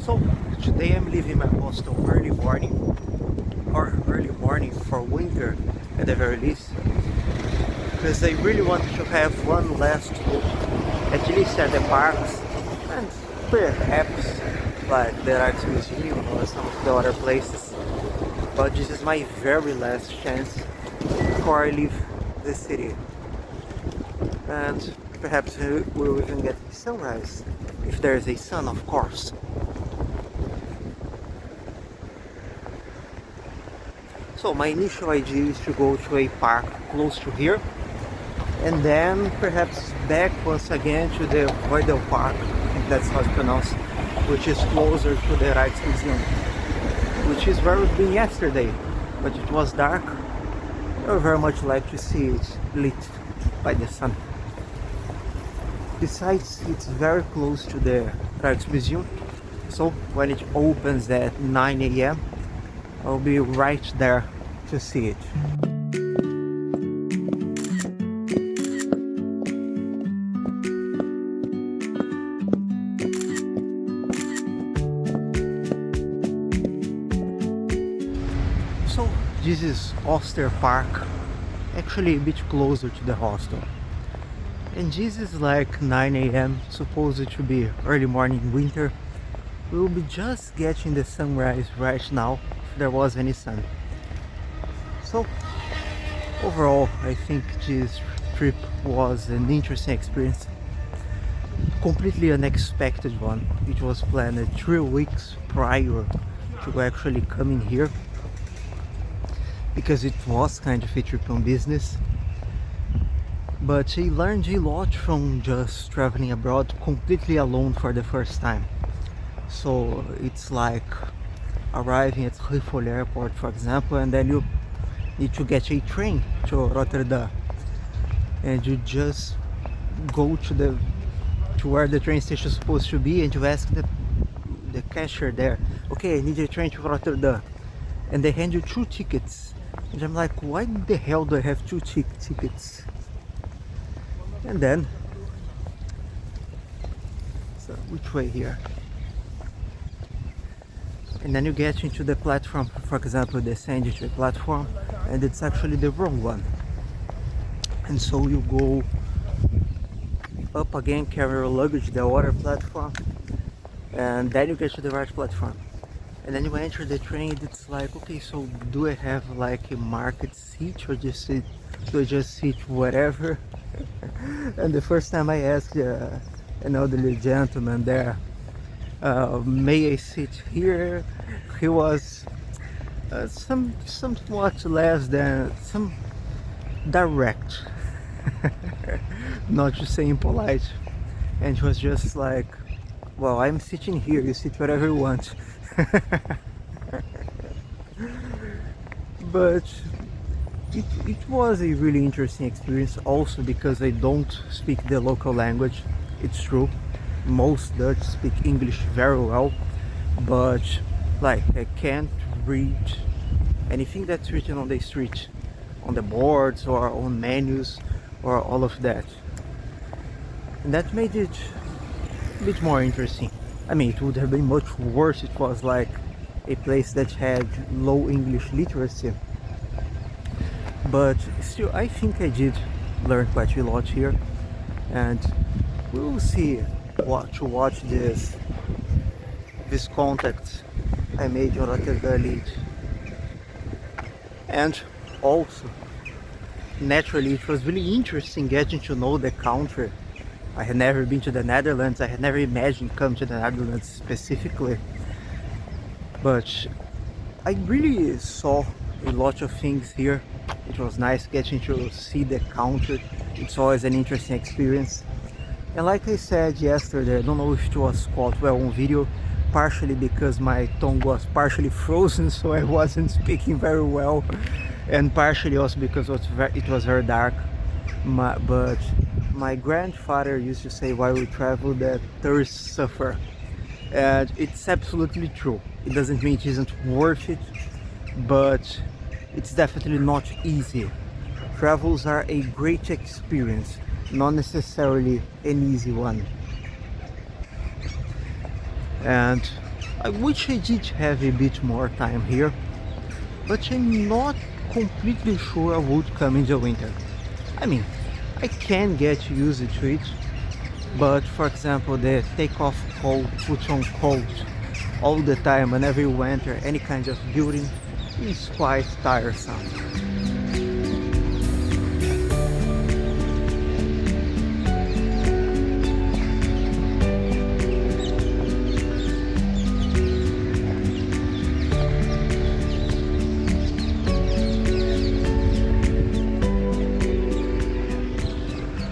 So today I'm leaving my hostel early morning, or early morning for winter at the very least, because I really wanted to have one last look, at least at the parks, and perhaps like the Rijksmuseum or some of the other places. But this is my very last chance before I leave the city. And perhaps we'll even get the sunrise, if there is a sun, of course. So my initial idea is to go to a park close to here, and then perhaps back once again to the Park, I think that's how it's pronounced, which is closer to the Rijksmuseum, which is where we've been yesterday, but it was dark. I would very much like to see it lit by the sun. Besides, it's very close to the Rijksmuseum, so when it opens at 9 a.m. I'll be right there to see it. So this is Oosterpark, actually a bit closer to the hostel. And this is like 9 a.m, supposed to be early morning winter. We will be just getting the sunrise right now, if there was any sun. So overall, I think this trip was an interesting experience. Completely unexpected one. It was planned 3 weeks prior to actually coming here, because it was kind of a trip on business. But I learned a lot from just traveling abroad completely alone for the first time. So it's like arriving at Schiphol airport, for example, and then you need to get a train to Rotterdam, and you just go to where the train station is supposed to be, and you ask the cashier there, okay, I need a train to Rotterdam, and they hand you 2 tickets, and I'm like, why the hell do I have 2 tickets? And then, so which way here? And then you get into the platform, for example, the Sandwich platform, and it's actually the wrong one. And so you go up again, carry your luggage, the other platform, and then you get to the right platform. And then you enter the train, it's like, okay, so do I have like a market seat, or do I just sit wherever? And the first time I asked an elderly gentleman there, may I sit here? He was somewhat less than direct, not to say impolite, and he was just like, well, I'm sitting here, you sit wherever you want. But it was a really interesting experience, also because I don't speak the local language. It's true, most Dutch speak English very well, but like I can't read anything that's written on the street, on the boards or on menus or all of that. And that made it a bit more interesting. I mean, it would have been much worse. It was like a place that had low English literacy. But still, I think I did learn quite a lot here, and we'll see to watch this contact I made on Rotterdam lead. And also, naturally, it was really interesting getting to know the country. I had never been to the Netherlands. I had never imagined coming to the Netherlands specifically, but I really saw a lot of things here. It was nice getting to see the country. It's always an interesting experience. And like I said yesterday, I don't know if it was caught well on video, partially because my tongue was partially frozen, so I wasn't speaking very well, and partially also because it was very dark. But my grandfather used to say while we travel that tourists suffer, and it's absolutely true. It doesn't mean it isn't worth it, but it's definitely not easy. Travels are a great experience, not necessarily an easy one. And I wish I did have a bit more time here, but I'm not completely sure I would come in the winter. I mean, I can get used to it, but for example, the take off coat, put on coat all the time whenever you enter any kind of building is quite tiresome.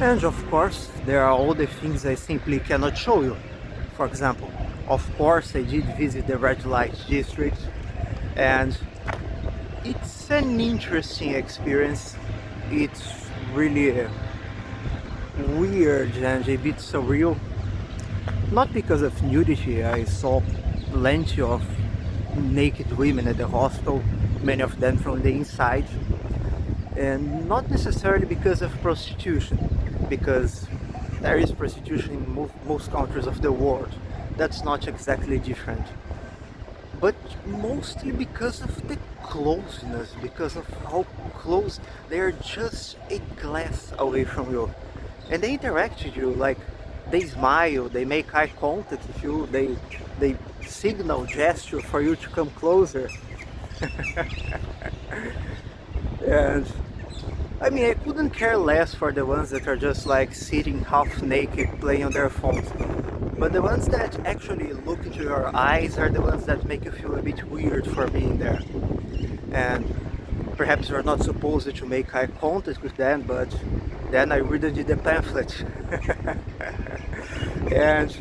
And of course, there are all the things I simply cannot show you. For example, of course I did visit the red light district, and it's an interesting experience. It's really weird and a bit surreal. Not because of nudity, I saw plenty of naked women at the hostel, many of them from the inside, and not necessarily because of prostitution, because there is prostitution in most countries of the world. That's not exactly different. But mostly because of the closeness, because of how close they are, just a glass away from you. And they interact with you, like they smile, they make eye contact with you, they signal gesture for you to come closer. And I mean, I couldn't care less for the ones that are just like sitting half naked playing on their phones. But the ones that actually look into your eyes are the ones that make you feel a bit weird for being there. And perhaps you're not supposed to make eye contact with them, but then I read the pamphlet. And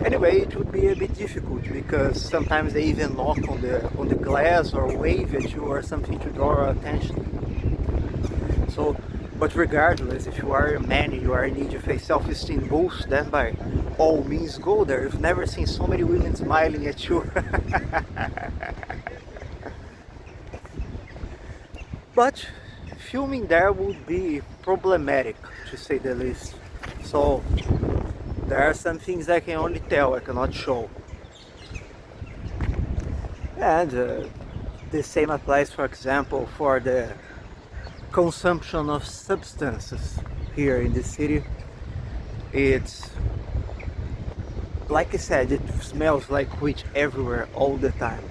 anyway, it would be a bit difficult because sometimes they even knock on the glass or wave at you or something to draw your attention. So, but regardless, if you are a man and you are in need of a self-esteem boost, then by all means go there. You've never seen so many women smiling at you. But filming there would be problematic, to say the least. So there are some things I can only tell, I cannot show. And the same applies, for example, for the consumption of substances here in the city. It's, like I said, it smells like witch everywhere all the time.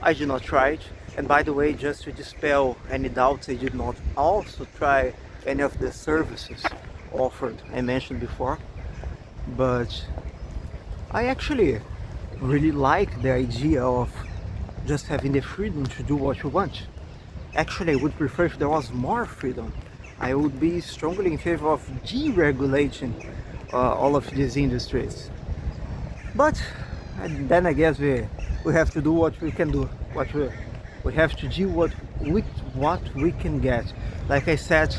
I did not try it, and by the way, just to dispel any doubts, I did not also try any of the services offered I mentioned before, but I actually really like the idea of just having the freedom to do what you want. Actually, I would prefer if there was more freedom. I would be strongly in favor of deregulating all of these industries. But then I guess we have to do what we can do. We have to do with what we can get. Like I said,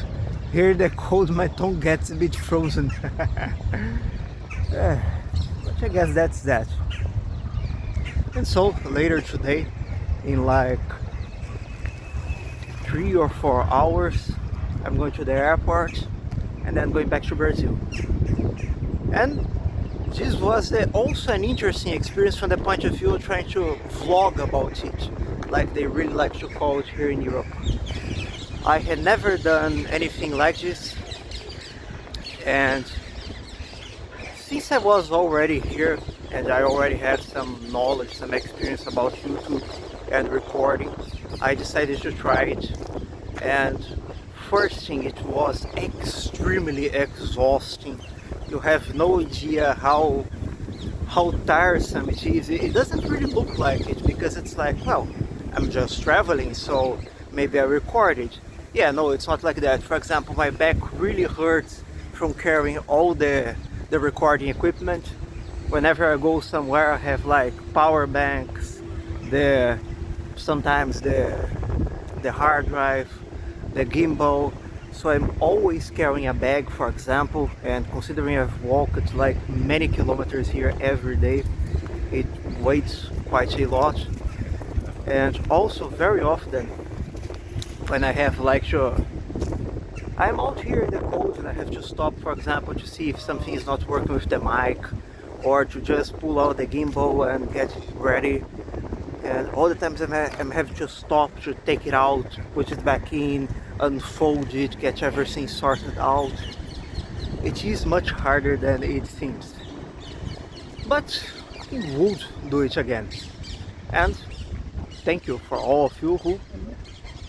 here in the cold my tongue gets a bit frozen. But I guess that's that. And so later today, in like 3 or 4 hours, I'm going to the airport and then going back to Brazil. And this was also an interesting experience from the point of view of trying to vlog about it, like they really like to call it here in Europe. I had never done anything like this, and since I was already here and I already had some knowledge, some experience about YouTube and recording, I decided to try it. And first thing, it was extremely exhausting. You have no idea how tiresome it is. It doesn't really look like it because it's like, well, I'm just traveling, so maybe I record it. Yeah, no, it's not like that. For example, my back really hurts from carrying all the recording equipment. Whenever I go somewhere, I have like power banks, sometimes the hard drive, the gimbal. So I'm always carrying a bag, for example, and considering I've walked like many kilometers here every day, it weighs quite a lot. And also very often when I have like I'm out here in the cold and I have to stop, for example, to see if something is not working with the mic, or to just pull out the gimbal and get it ready. And all the times I'm having to stop to take it out, put it back in, unfold it, get everything sorted out. It is much harder than it seems, but I would do it again. And thank you for all of you who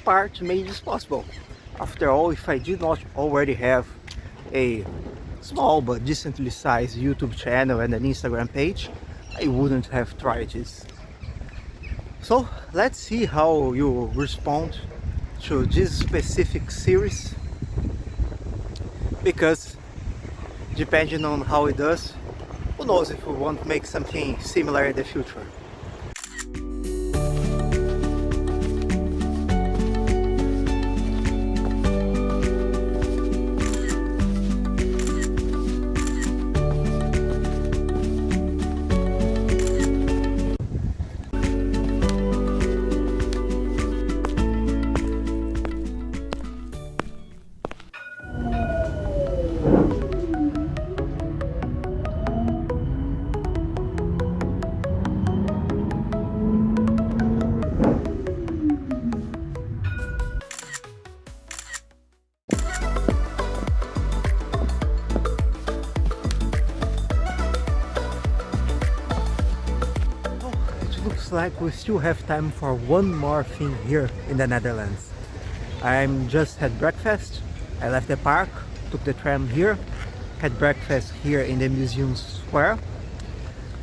part made this possible. After all, if I did not already have a small but decently sized YouTube channel and an Instagram page, I wouldn't have tried this. So let's see how you respond to this specific series, because depending on how it does, who knows if we want to make something similar in the future. Looks like we still have time for one more thing here in the Netherlands. I'm just had breakfast. I left the park, took the tram here, had breakfast here in the museum square,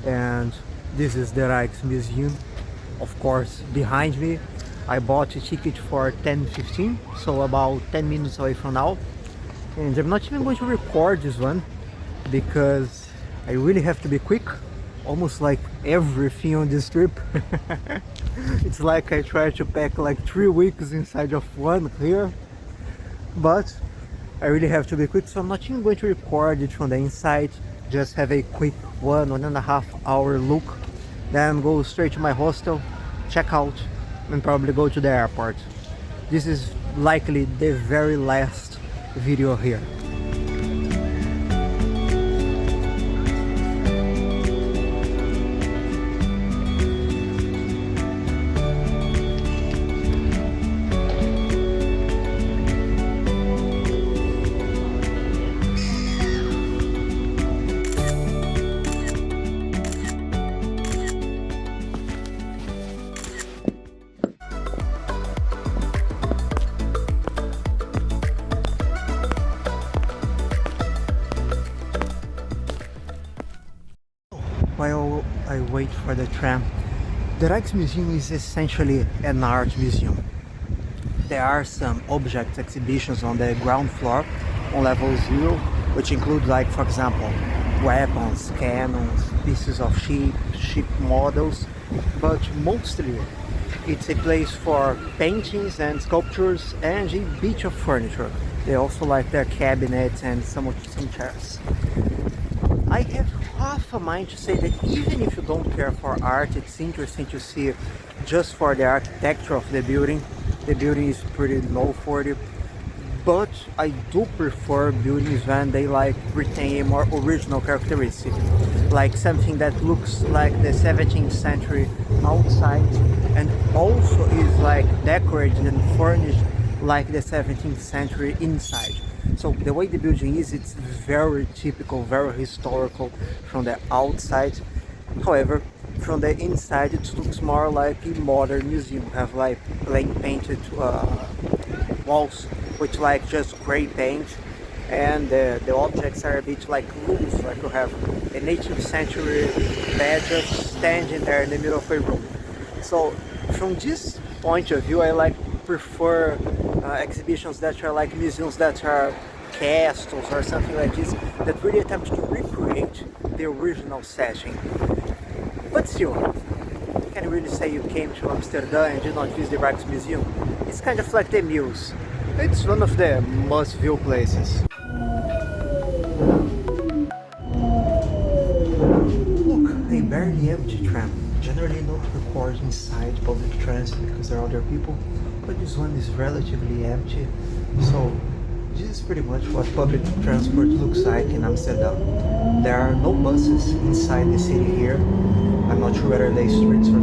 and this is the Rijksmuseum. Of course, behind me, I bought a ticket for 10:15, so about 10 minutes away from now. And I'm not even going to record this one because I really have to be quick. Almost like everything on this trip. It's like I tried to pack like 3 weeks inside of one here, but I really have to be quick, so I'm not even going to record it from the inside. Just have a quick 1.5 hour look, then go straight to my hostel, check out, and probably go to the airport. This is likely the very last video here. While I wait for the tram, the Rijksmuseum is essentially an art museum. There are some object exhibitions on the ground floor on level 0, which include, like, for example, weapons, cannons, pieces of ship models, but mostly it's a place for paintings and sculptures and a bit of furniture. They also like their cabinets and some chairs. I have half a mind to say that even if you don't care for art, it's interesting to see just for the architecture of the building. The building is pretty low for it, but I do prefer buildings when they like retain a more original characteristic, like something that looks like the 17th century outside and also is like decorated and furnished like the 17th century inside. So the way the building is, it's very typical, very historical from the outside. However, from the inside it looks more like a modern museum. Have like plain painted walls with like just gray paint, and the objects are a bit like loose, like you have an 18th century bed just standing there in the middle of a room. So from this point of view, I prefer exhibitions that are like museums that are castles or something like this, that really attempt to recreate the original setting. But still, you can really say you came to Amsterdam and did not visit the Rijksmuseum. It's kind of like the Muse. It's one of the must-view places. Look, a barely empty tram. Generally not record inside public transit because there are other people, but this one is relatively empty. So This is pretty much what public transport looks like in Amsterdam. There are no buses inside the city here. I'm not sure whether they streets or